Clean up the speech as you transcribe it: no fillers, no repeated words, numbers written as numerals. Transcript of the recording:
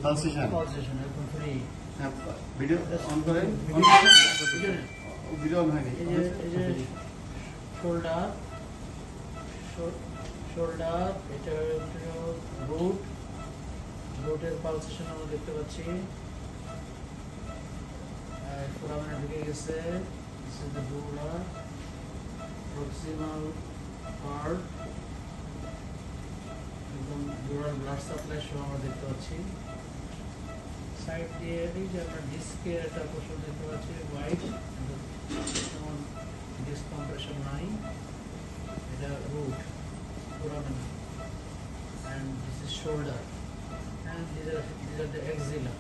Pulsation. Pulsation একদম free. হ্যাঁ, video on করেন। ভিডিও অন হয়নি। এই যে শোল্ডার, শোল্ডার, এটা রুট, রুটের পালসেশন আমরা দেখতে পাচ্ছি। ফোরামে ঢুকে গেছে। This is the dura, proximal part, একদম ডুরাল ব্লাড সাপ্লাই সহ আমরা দেখতে পাচ্ছি। সাইড দিয়ে এই যে আমরা ডিস্কের একটা পোর্শন দেখতে পাচ্ছি হোয়াইট, যেমন ডিস্ক কম্প্রেশন নাই। এটা root, foramen, and this is shoulder, and these are the axilla.